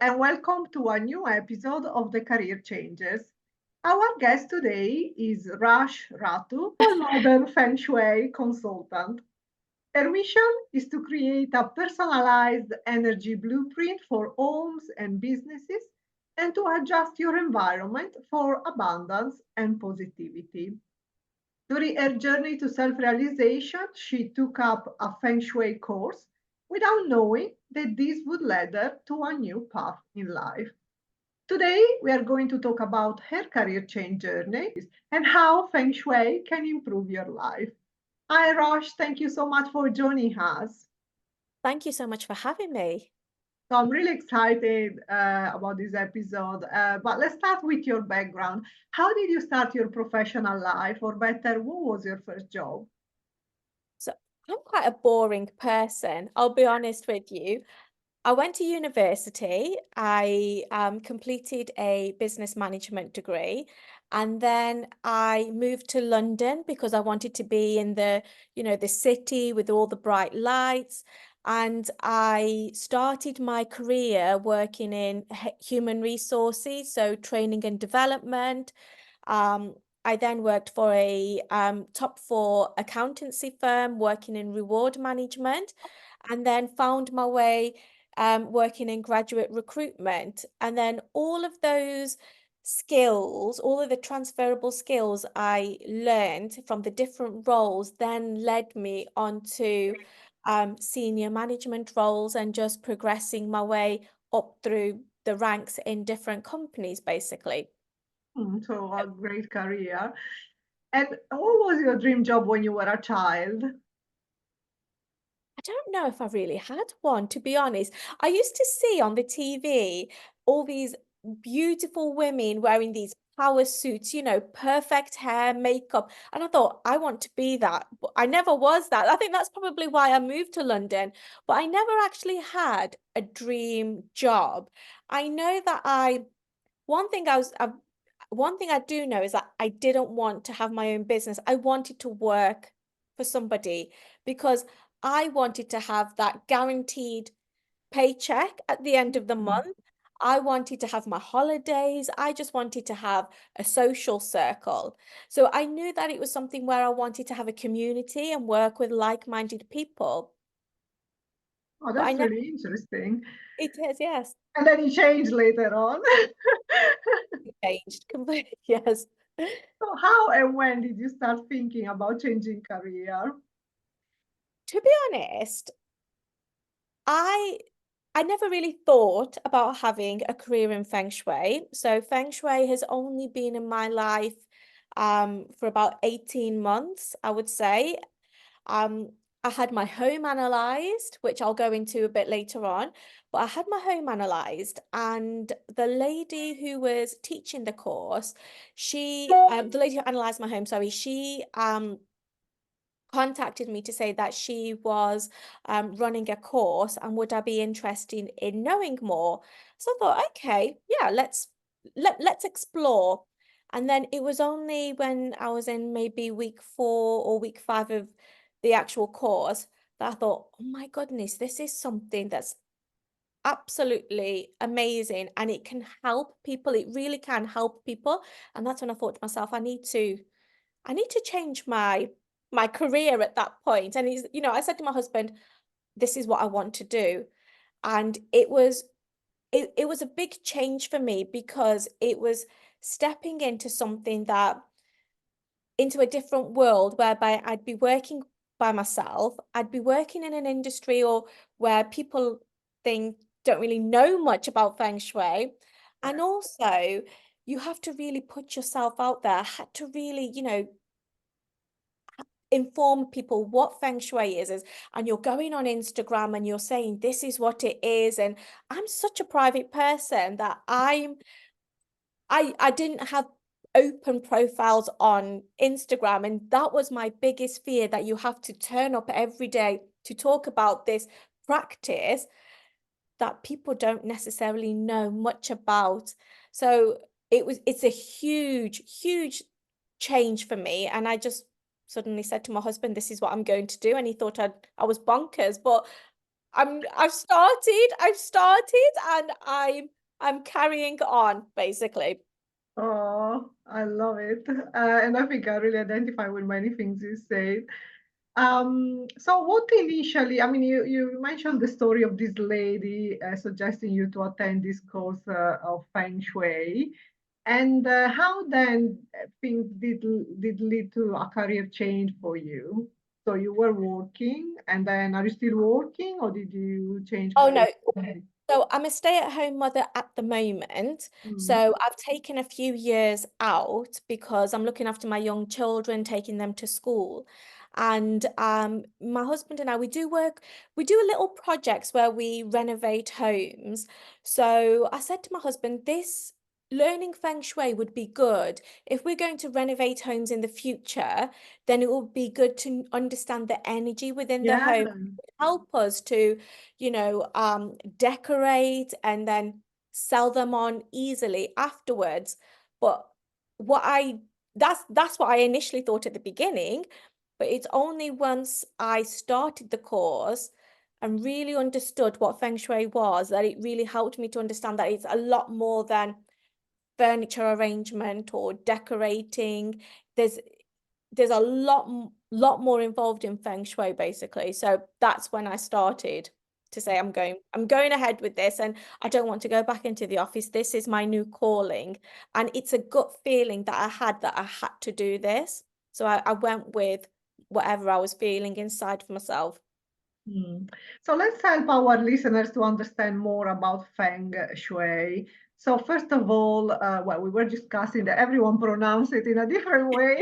and welcome to a new episode of the Career Changes. Our guest today is Rash Rattu, a Modern Feng Shui Consultant. Her mission is to create a personalized energy blueprint for homes and businesses and to adjust your environment for abundance and positivity. During her journey to self realization, she took up a Feng Shui course without knowing that this would lead her to a new path in life. Today, we are going to talk about her career change journey and how Feng Shui can improve your life. Hi, Rosh. Thank you so much for joining us. Thank you so much for having me. So I'm really excited about this episode. But let's start with your background. How did you start your professional life, or better, what was your first job? So I'm quite a boring person, I'll be honest with you. I went to university. I completed a business management degree, and then I moved to London because I wanted to be in the city with all the bright lights. And I started my career working in human resources, so training and development. Um, I then worked for a top four accountancy firm working in reward management, and then found my way working in graduate recruitment. And then all of those skills, all of the transferable skills I learned from the different roles, then led me onto senior management roles and just progressing my way up through the ranks in different companies, basically. So a great career. And what was your dream job when you were a child? I don't know if I really had one, to be honest. I used to see on the TV all these beautiful women wearing these power suits, perfect hair, makeup. And I thought, I want to be that. But I never was that. I think that's probably why I moved to London. But I never actually had a dream job. I know that one thing I do know is that I didn't want to have my own business. I wanted to work for somebody because I wanted to have that guaranteed paycheck at the end of the Mm. month. I wanted to have my holidays. I just wanted to have a social circle. So I knew that it was something where I wanted to have a community and work with like-minded people. Oh, But I that's never, really interesting. it is, yes, And then it changed later on. it changed completely, yes. So how and when did you start thinking about changing career? To be honest, I I never really thought about having a career in Feng Shui. So Feng Shui has only been in my life for about 18 months, I would say. Um, I had my home analyzed, which I'll go into a bit later on, but I had my home analyzed, and the lady who was teaching the course, the lady who analyzed my home, sorry, she contacted me to say that she was running a course and would I be interested in knowing more. So I thought, okay, yeah, let's explore. And then it was only when I was in maybe week 4 or week 5 of the actual course that I thought, oh my goodness, this is something that's absolutely amazing and it can help people. It really can help people. And that's when I thought to myself, I need to change my career at that point. And I said to my husband, this is what I want to do. And it was a big change for me because it was stepping into a different world whereby I'd be working by myself. I'd be working in an industry or where people think don't really know much about feng shui. And also you have to really put yourself out there. I had to really, inform people what feng shui is, and you're going on Instagram and you're saying this is what it is. And I'm such a private person that I didn't have open profiles on Instagram, and that was my biggest fear, that you have to turn up every day to talk about this practice that people don't necessarily know much about. So it's a huge change for me. And I just suddenly said to my husband, this is what I'm going to do. And he thought I was bonkers, but I've started, and I'm carrying on basically. Oh, I love it. And I think I really identify with many things you said. So what initially, I mean, you mentioned the story of this lady suggesting you to attend this course of Feng Shui. And how then things did lead to a career change for you? So you were working, and then are you still working, or did you change Oh no. career? So I'm a stay-at-home mother at the moment. Mm. So I've taken a few years out because I'm looking after my young children, taking them to school. And my husband and I, we do little projects where we renovate homes. So I said to my husband, this learning feng shui would be good. If we're going to renovate homes in the future, then it would be good to understand the energy within the Yeah. home, help us to decorate and then sell them on easily afterwards. But what I that's what I initially thought at the beginning, but it's only once I started the course and really understood what Feng Shui was that it really helped me to understand that it's a lot more than furniture arrangement or decorating. There's there's a lot more involved in feng shui basically. So that's when I started to say I'm going ahead with this, and I don't want to go back into the office. This is my new calling, and it's a gut feeling that I had to do this. So I went with whatever I was feeling inside of myself. Hmm. So let's help our listeners to understand more about Feng Shui. So first of all, well, we were discussing that everyone pronounces it in a different way.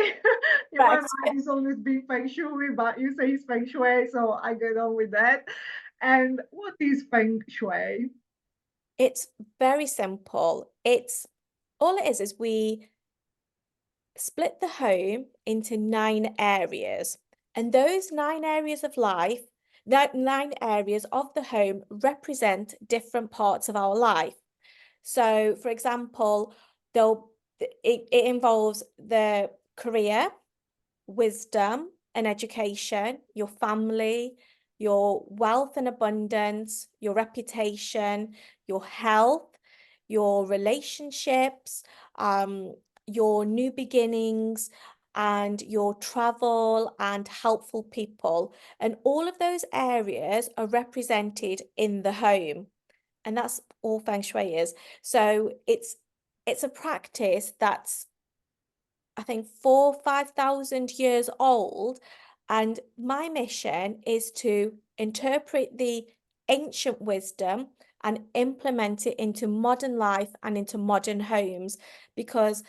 In my Right. mind, it's always been Feng Shui, but you say it's Feng Shui, so I get on with that. And what is Feng Shui? It's very simple. It's all it is we split the home into 9 areas. And those 9 areas of life, that 9 areas of the home represent different parts of our life. So, for example, it involves the career, wisdom and education, your family, your wealth and abundance, your reputation, your health, your relationships, your new beginnings, and your travel and helpful people. And all of those areas are represented in the home. And that's all feng shui is. So it's a practice that's I think 5,000 years old. And my mission is to interpret the ancient wisdom and implement it into modern life and into modern homes, because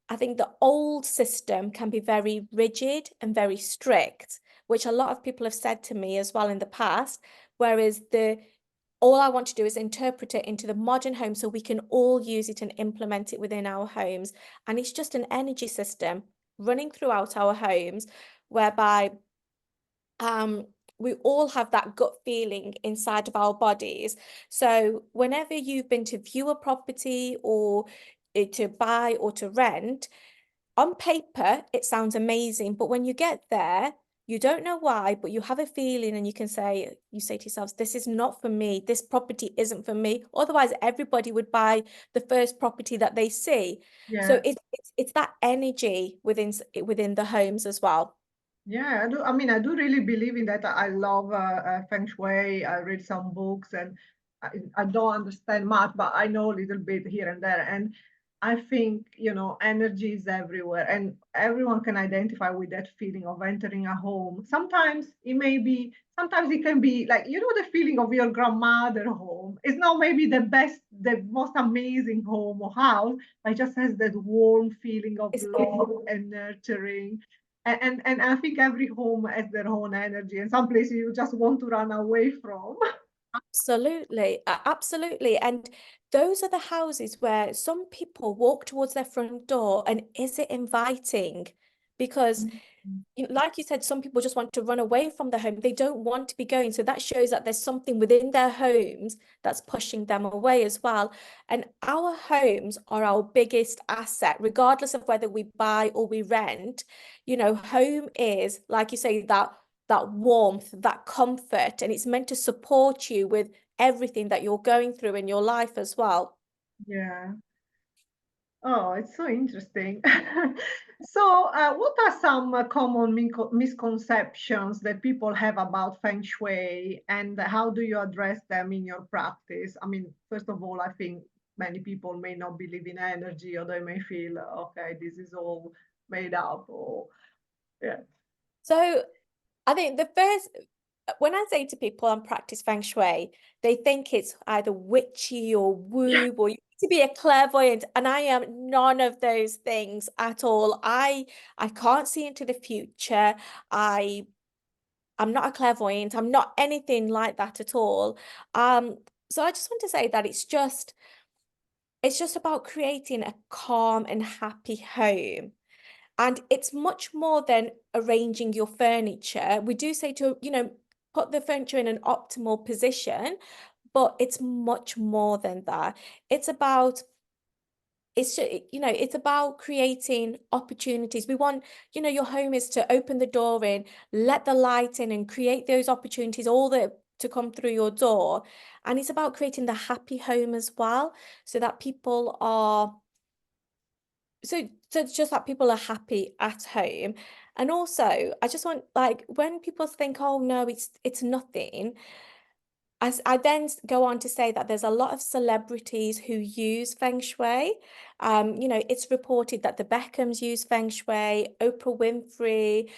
I think the old system can be very rigid and very strict, which a lot of people have said to me as well in the past. Whereas all I want to do is interpret it into the modern home so we can all use it and implement it within our homes. And it's just an energy system running throughout our homes whereby um, we all have that gut feeling inside of our bodies. So whenever you've been to view a property or to buy or to rent, on paper, it sounds amazing, but when you get there, you don't know why, but you have a feeling and you say to yourselves, this is not for me. This property isn't for me. Otherwise, everybody would buy the first property that they see. So Yeah. it's that energy within the homes as well. Yeah, I do. I mean, I do really believe in that. I love Feng Shui. I read some books, and I don't understand much, but I know a little bit here and there. And I think, energy is everywhere, and everyone can identify with that feeling of entering a home. Sometimes it can be like, the feeling of your grandmother home. It's not maybe the best, the most amazing home or house, but it just has that warm feeling of It's love and nurturing, and I think every home has their own energy, and some places you just want to run away from. absolutely, absolutely. And those are the houses where some people walk towards their front door and is it inviting? Because like you said, some people just want to run away from the home. They don't want to be going. So that shows that there's something within their homes that's pushing them away as well. And our homes are our biggest asset, regardless of whether we buy or we rent. Home is, like you say, that warmth, that comfort, and it's meant to support you with everything that you're going through in your life as well. Yeah. Oh, it's so interesting. So, what are some common misconceptions that people have about Feng Shui, and how do you address them in your practice? I mean, first of all, I think many people may not believe in energy, or they may feel, okay, this is all made up, or yeah. So I think the first, when I say to people and practice Feng Shui, they think it's either witchy or woo, or you need to be a clairvoyant, and I am none of those things at all. I can't see into the future. I'm not a clairvoyant. I'm not anything like that at all. So I just want to say that it's just about creating a calm and happy home. And it's much more than arranging your furniture. We do say to, put the furniture in an optimal position, but it's much more than that. It's about it's about creating opportunities. We want, your home is to open the door in, let the light in, and create those opportunities all the to come through your door. And it's about creating the happy home as well, so that people are so it's just that people are happy at home. And also, I just want, like, when people think, oh no, it's nothing, as I then go on to say that there's a lot of celebrities who use Feng Shui. It's reported that the Beckhams use Feng Shui, Oprah Winfrey,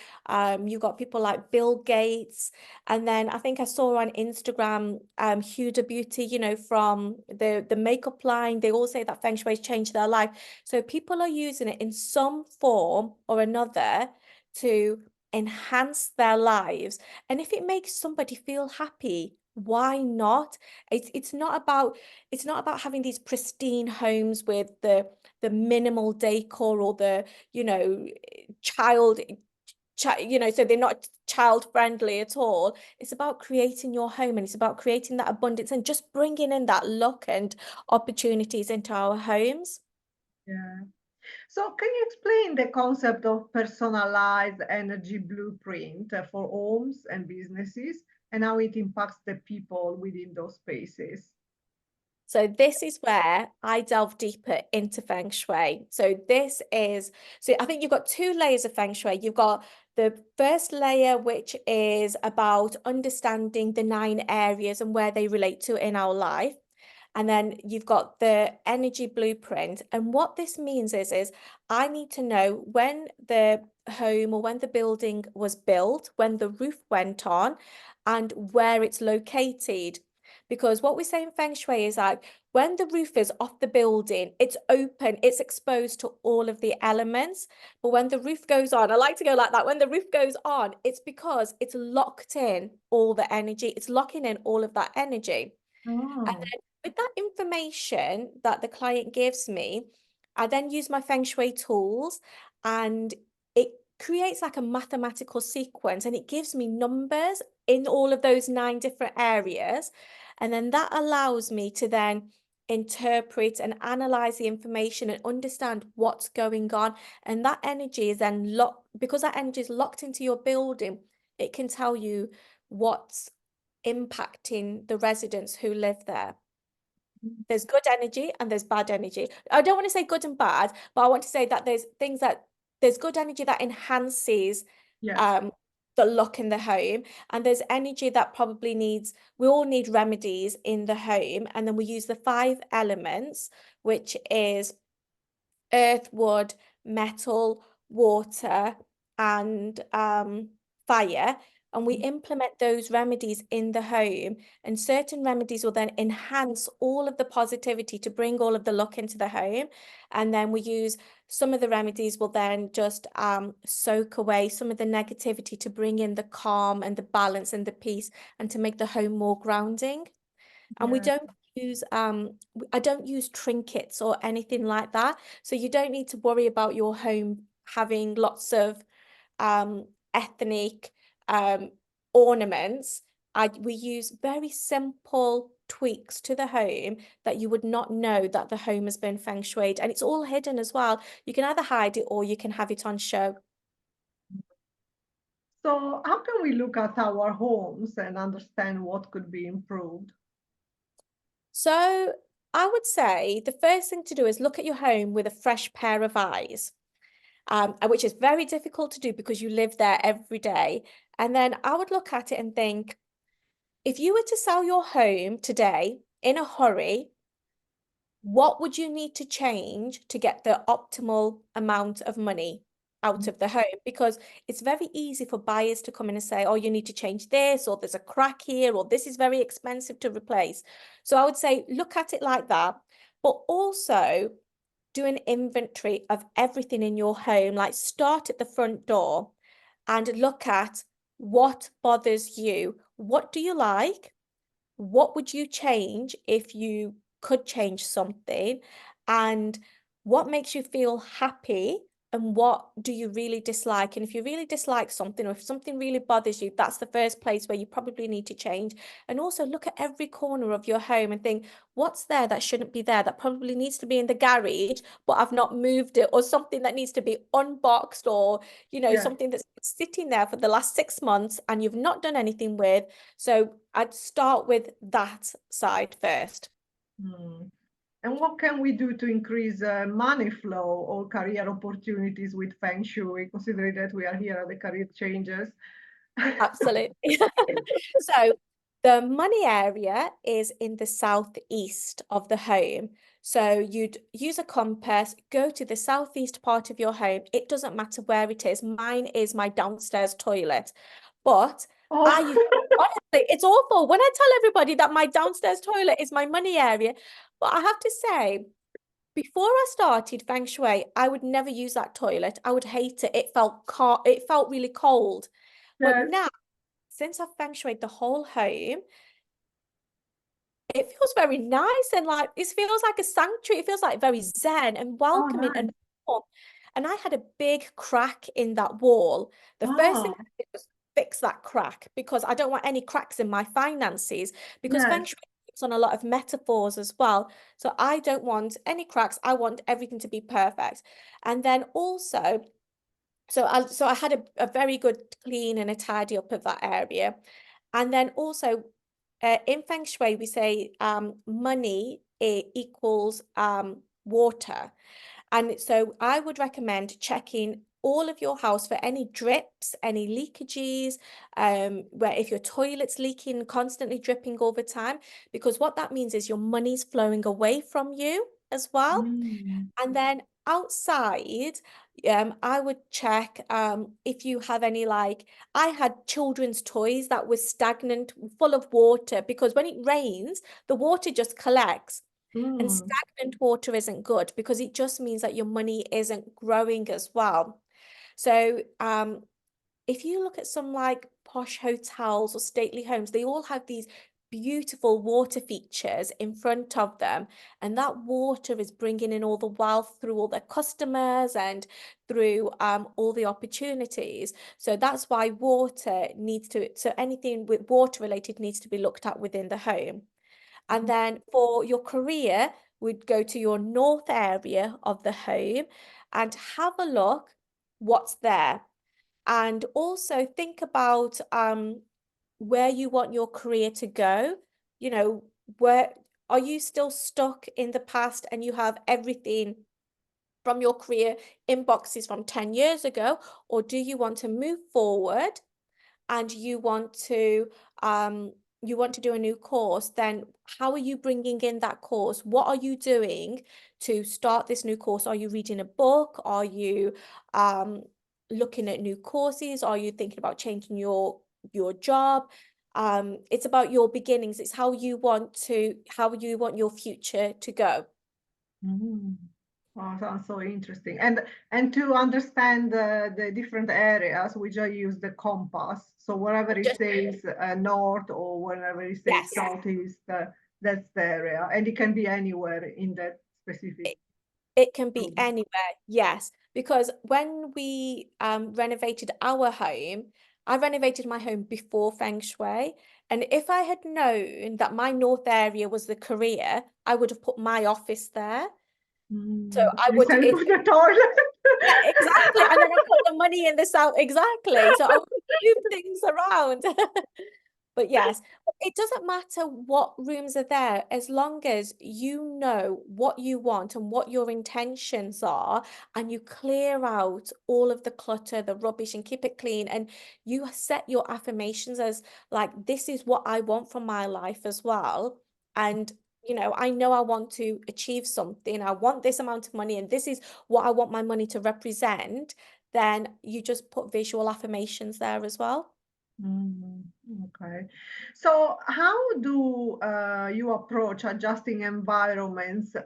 you've got people like Bill Gates. And then I think I saw on Instagram, Huda Beauty, from the makeup line, they all say that Feng Shui has changed their life. So people are using it in some form or another to enhance their lives. And if it makes somebody feel happy, why not? It's not about having these pristine homes with the minimal decor, or the, child so they're not child friendly at all. It's about creating your home, and it's about creating that abundance and just bringing in that luck and opportunities into our homes. Yeah. So, can you explain the concept of personalized energy blueprint for homes and businesses, and how it impacts the people within those spaces? So this is where I delve deeper into Feng Shui. So I think you've got two layers of Feng Shui. You've got the first layer, which is about understanding the 9 areas and where they relate to in our life. And then you've got the energy blueprint. And what this means is I need to know when the home or when the building was built, when the roof went on, and where it's located. Because what we say in Feng Shui is like, when the roof is off the building, it's open, it's exposed to all of the elements. But when the roof goes on, I like to go like that. When the roof goes on, it's because it's locked in all the energy, it's locking in all of that energy. And Oh, then with that information that the client gives me, I then use my Feng Shui tools, and it creates like a mathematical sequence, and it gives me numbers in all of those 9 different areas. And then that allows me to then interpret and analyze the information and understand what's going on. And that energy is then locked, because that energy is locked into your building, it can tell you what's impacting the residents who live there. There's good energy and there's bad energy. I don't want to say good and bad, but I want to say that there's good energy that enhances yes. um the luck in the home, and there's energy that probably we all need remedies in the home. And then we use the 5 elements, which is earth, wood, metal, water, and fire. And we implement those remedies in the home, and certain remedies will then enhance all of the positivity to bring all of the luck into the home. And then we use some of the remedies will then just soak away some of the negativity to bring in the calm and the balance and the peace, and to make the home more grounding. And we Yeah. don't use I don't use trinkets or anything like that. So you don't need to worry about your home having lots of ethnic um ornaments. We use very simple tweaks to the home that you would not know that the home has been feng shuied, and it's all hidden as well. You can either hide it or you can have it on show. So how can we look at our homes and understand what could be improved? So I would say the first thing to do is look at your home with a fresh pair of eyes, which is very difficult to do because you live there every day. And then I would look at it and think, if you were to sell your home today in a hurry, what would you need to change to get the optimal amount of money out of the home? Because it's very easy for buyers to come in and say, oh, you need to change this, or there's a crack here, or this is very expensive to replace. So I would say, look at it like that, but also do an inventory of everything in your home, like start at the front door and look at what bothers you. What do you like? What would you change if you could change something? And what makes you feel happy? And what do you really dislike? And if you really dislike something, or if something really bothers you, that's the first place where you probably need to change. And also look at every corner of your home and think, what's there that shouldn't be there, that probably needs to be in the garage, but I've not moved it, or something that needs to be unboxed, or, Yeah. something that's sitting there for the last 6 months and you've not done anything with. So I'd start with that side first. Hmm. And what can we do to increase money flow or career opportunities with Feng Shui, considering that we are here at the Career Changes? Absolutely. So the money area is in the southeast of the home. So you'd use a compass, go to the southeast part of your home. It doesn't matter where it is. Mine is my downstairs toilet. But I Oh, use, honestly, it's awful when I tell everybody that my downstairs toilet is my money area. But I have to say, before I started Feng Shui, I would never use that toilet. I would hate it. It felt really cold. But yes. now, since I've Feng Shuied the whole home, it feels very nice, and like it feels like a sanctuary. It feels like very zen and Oh, welcoming and nice. warm. And I had a big crack in that wall. The first thing Oh, I did was fix that crack because I don't want any cracks in my finances, because Feng yes. Shui is on a lot of metaphors as well. So I don't want any cracks. I want everything to be perfect. And then also, so I had a very good clean and a tidy up of that area. And then also in Feng Shui, we say money equals water. And so I would recommend checking all of your house for any drips, any leakages, where if your toilet's leaking, constantly dripping over time, because what that means is your money's flowing away from you as well. Mm. And then outside, I would check if you have any, like, I had children's toys that were stagnant, full of water, because when it rains, the water just collects. And Mm. stagnant water isn't good because it just means that your money isn't growing as well. So if you look at some like posh hotels or stately homes, they all have these beautiful water features in front of them. And that water is bringing in all the wealth through all their customers and through all the opportunities. So that's why so anything with water related needs to be looked at within the home. And then for your career, we'd go to your north area of the home and have a look what's there. And also think about where you want your career to go. You know, where are you still stuck in the past and you have everything from your career in boxes from 10 years ago? Or do you want to move forward and you want to do a new course? Then how are you bringing in that course? What are you doing to start this new course? Are you reading a book? Are you looking at new courses? Are you thinking about changing your job? It's about your beginnings. It's how you want your future to go. Mm. Oh, sounds so interesting. And to understand the different areas, which I use the compass. So wherever it Just says north or wherever it says yes. southeast, that's the area, and it can be anywhere in that specific It can be room. anywhere, yes. Because when we renovated our home, I renovated my home before Feng Shui. And if I had known that my north area was the career, I would have put my office there. So I would, Instead if of the toilet. Yeah, exactly. And then I put the money in the south. Exactly. So I would move things around. But yes, it doesn't matter what rooms are there as long as you know what you want and what your intentions are, and you clear out all of the clutter, the rubbish, and keep it clean. And you set your affirmations as like, this is what I want from my life as well. And I know I want to achieve something. I want this amount of money, and this is what I want my money to represent. Then you just put visual affirmations there as well. Mm, okay. So how do you approach adjusting environments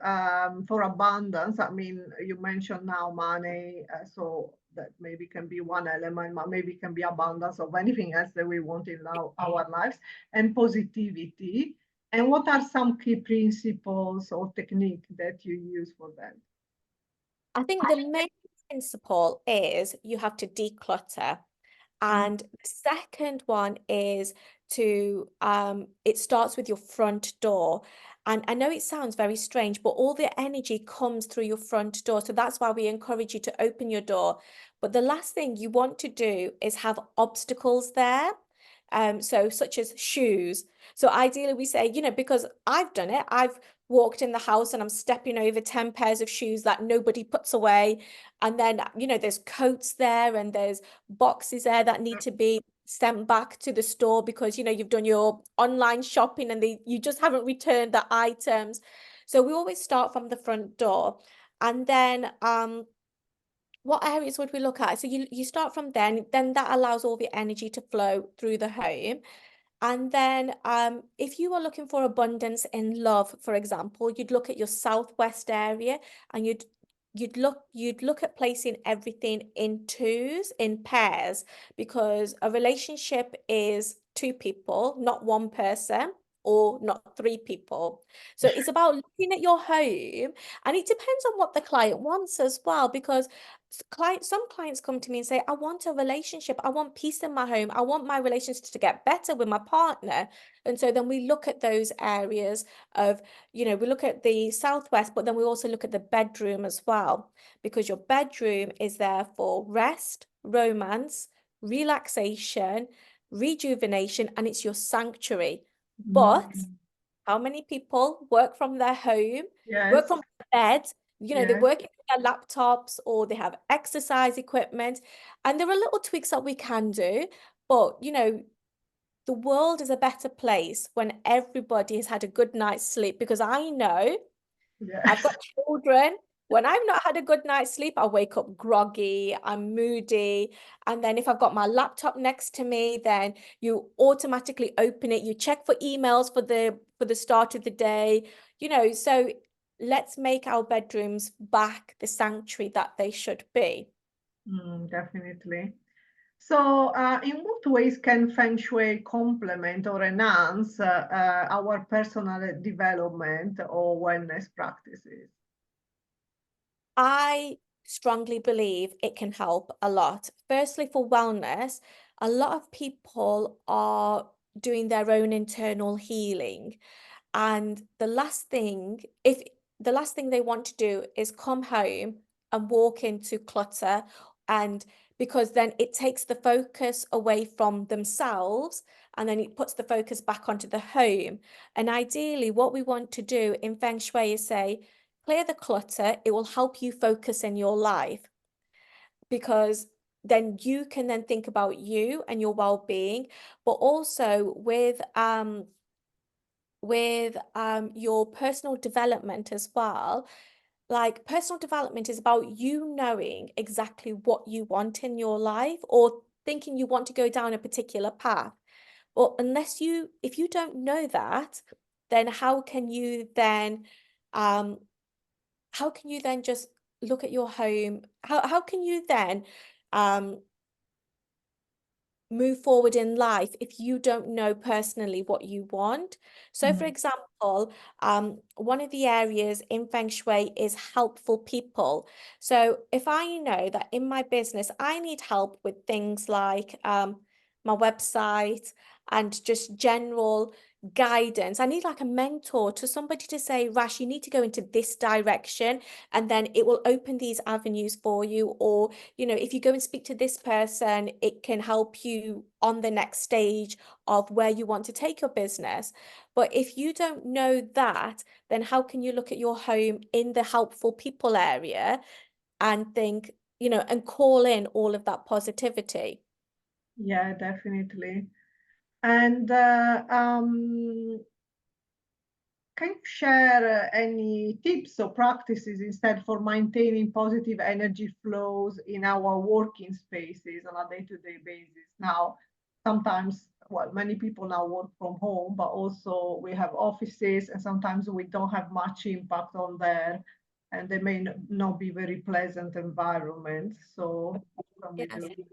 for abundance? I mean, you mentioned now money, so that maybe can be one element, but maybe can be abundance of anything else that we want in our lives, and positivity. And what are some key principles or technique that you use for that? I think the main principle is you have to declutter. Mm, And the second one is it starts with your front door. And I know it sounds very strange, but all the energy comes through your front door. So that's why we encourage you to open your door. But the last thing you want to do is have obstacles there. So such as shoes. So ideally we say, because I've done it, I've walked in the house and I'm stepping over 10 pairs of shoes that nobody puts away. And then, there's coats there and there's boxes there that need to be sent back to the store because, you've done your online shopping and you just haven't returned the items. So we always start from the front door. And then what areas would we look at? So you start from then that allows all the energy to flow through the home. And then if you are looking for abundance in love, for example, you'd look at your southwest area and you'd look at placing everything in twos, in pairs, because a relationship is two people, not one person or not three people. So it's about looking at your home, and it depends on what the client wants as well, because some clients come to me and say, I want a relationship, I want peace in my home, I want my relationship to get better with my partner. And so then we look at those areas of, we look at the southwest, but then we also look at the bedroom as well, because your bedroom is there for rest, romance, relaxation, rejuvenation, and it's your sanctuary. But mm, how many people work from their home, work yes, from their bed? They yes. work in their laptops or they have exercise equipment. And there are little tweaks that we can do. But, the world is a better place when everybody has had a good night's sleep, because I know I've Yes. got children. When I've not had a good night's sleep, I wake up groggy, I'm moody. And then if I've got my laptop next to me, then you automatically open it, you check for emails for the start of the day, so let's make our bedrooms back the sanctuary that they should be. Definitely. So, in what ways can Feng Shui complement or enhance our personal development or wellness practices? I strongly believe it can help a lot. Firstly, for wellness, a lot of people are doing their own internal healing. And the last thing they want to do is come home and walk into clutter, and because then it takes the focus away from themselves, and then it puts the focus back onto the home. And ideally, what we want to do in Feng Shui is say, clear the clutter, it will help you focus in your life, because then you can then think about you and your well-being, but also with your personal development as well. Like, personal development is about you knowing exactly what you want in your life, or thinking you want to go down a particular path. Well, if you don't know that, then um how can you then just look at your home? How can you then um move forward in life if you don't know personally what you want? So, for Mm, example, one of the areas in Feng Shui is helpful people. So, if I know that in my business I need help with things like my website, and just general guidance. I need like a mentor, to somebody to say, Rash, you need to go into this direction, and then it will open these avenues for you. Or, if you go and speak to this person, it can help you on the next stage of where you want to take your business. But if you don't know that, then how can you look at your home in the helpful people area and think, and call in all of that positivity? Yeah, definitely. And can you share any tips or practices instead for maintaining positive energy flows in our working spaces on a day-to-day basis? Now, sometimes, well, many people now work from home, but also we have offices, and sometimes we don't have much impact on there, and they may not be very pleasant environments. So, what can we Yes. do?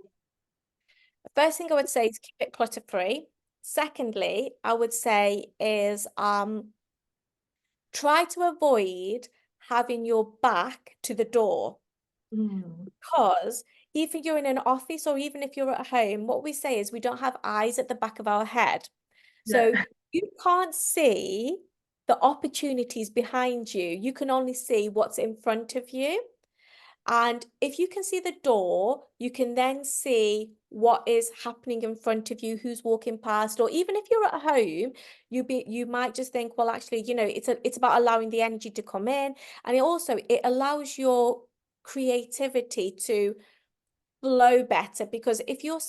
The first thing I would say is keep it clutter-free. Secondly, I would say is try to avoid having your back to the door, Mm, because if you're in an office or even if you're at home, what we say is we don't have eyes at the back of our head. yeah. So you can't see the opportunities behind you. You can only see what's in front of you. And if you can see the door, you can then see what is happening in front of you, who's walking past. Or even if you're at home, you might just think, well, actually, it's about allowing the energy to come in. And it allows your creativity to flow better, because if you're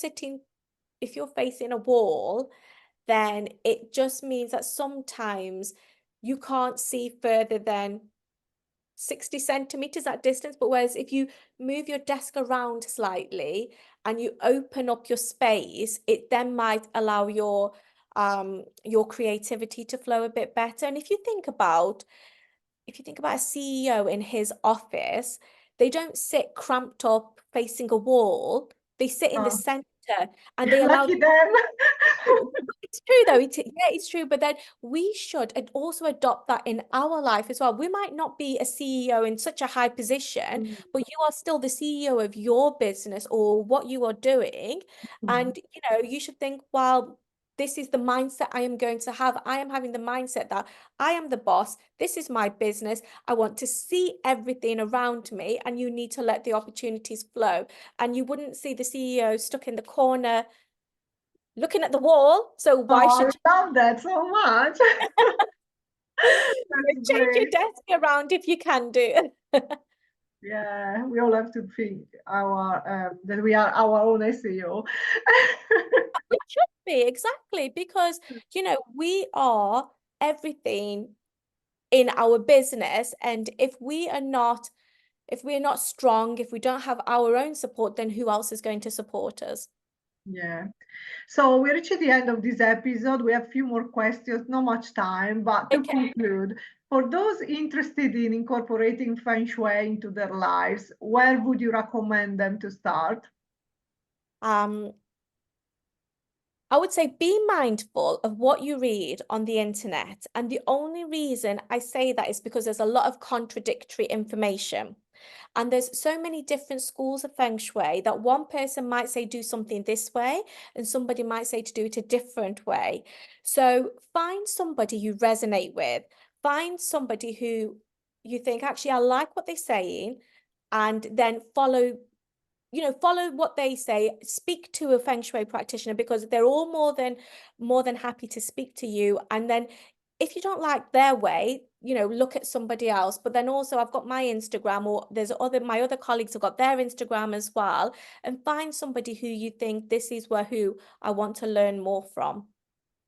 facing a wall, then it just means that sometimes you can't see further than 60 centimeters at distance. But whereas if you move your desk around slightly and you open up your space, it then might allow your creativity to flow a bit better. And if you think about a CEO in his office, they don't sit cramped up facing a wall. They sit in the Oh, center, and they allow. lucky them. It's true though. Yeah, it's true. But then we should also adopt that in our life as well. We might not be a CEO in such a high position, Mm, but you are still the CEO of your business or what you are doing. mm. And you should think, well, this is the mindset I am going to have. I am having the mindset that I am the boss. This is my business. I want to see everything around me, and you need to let the opportunities flow. And you wouldn't see the CEO stuck in the corner looking at the wall. So why Oh, should I love that so much. you That's change your great. desk around if you can do? Yeah, we all have to think that we are our own SEO. It should be, exactly, because we are everything in our business, and if we're not strong, if we don't have our own support, then who else is going to support us? Yeah. So we reached the end of this episode. We have a few more questions, not much time, but to Okay. conclude, for those interested in incorporating Feng Shui into their lives, where would you recommend them to start? Um, I would say be mindful of what you read on the internet. And the only reason I say that is because there's a lot of contradictory information. And there's so many different schools of Feng Shui that one person might say do something this way, and somebody might say to do it a different way. So find somebody you resonate with. Find somebody who you think, actually, I like what they're saying, and then follow what they say. Speak to a Feng Shui practitioner, because they're all more than happy to speak to you. And then if you don't like their way, look at somebody else. But then also, I've got my Instagram, or my other colleagues have got their Instagram as well, and find somebody who you think, this is who I want to learn more from.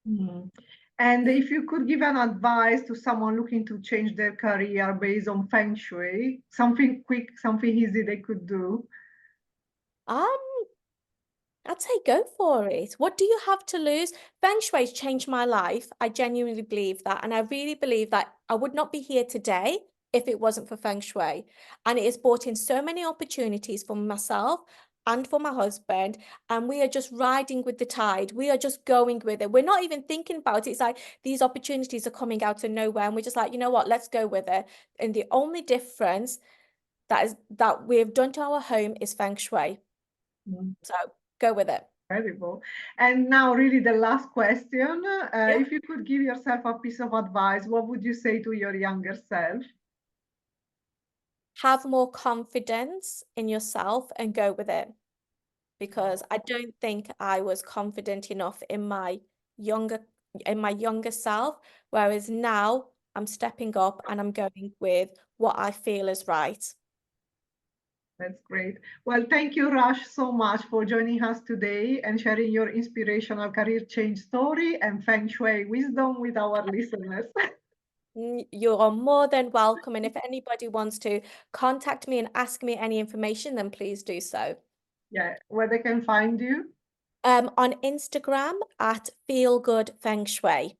Mm. And if you could give an advice to someone looking to change their career based on Feng Shui, something quick, something easy they could do. Um, I'd say go for it. What do you have to lose? Feng Shui's changed my life. I genuinely believe that. And I really believe that I would not be here today if it wasn't for Feng Shui. And it has brought in so many opportunities for myself and for my husband. And we are just riding with the tide. We are just going with it. We're not even thinking about it. It's like these opportunities are coming out of nowhere. And we're just like, you know what, let's go with it. And the only difference that we've done to our home is Feng Shui. Mm. So go with it. Incredible. And now, really, the last question. Yeah. If you could give yourself a piece of advice, what would you say to your younger self? Have more confidence in yourself and go with it. Because Oh, I don't think I was confident enough younger in my younger self, whereas now I'm stepping up and I'm going with what I feel is right. that's great. Well, thank you, Rash, so much for joining us today and sharing your inspirational career change story and Feng Shui wisdom with our listeners. You're more than welcome, and if anybody wants to contact me and ask me any information, then please do so. Yeah, where they can find you. On Instagram at Feel Good Feng Shui.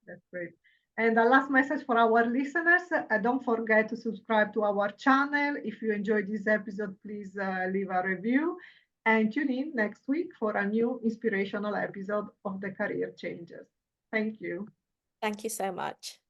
That's great. And the last message for our listeners, don't forget to subscribe to our channel. If you enjoyed this episode, please leave a review and tune in next week for a new inspirational episode of the Career Changes. Thank you. Thank you so much.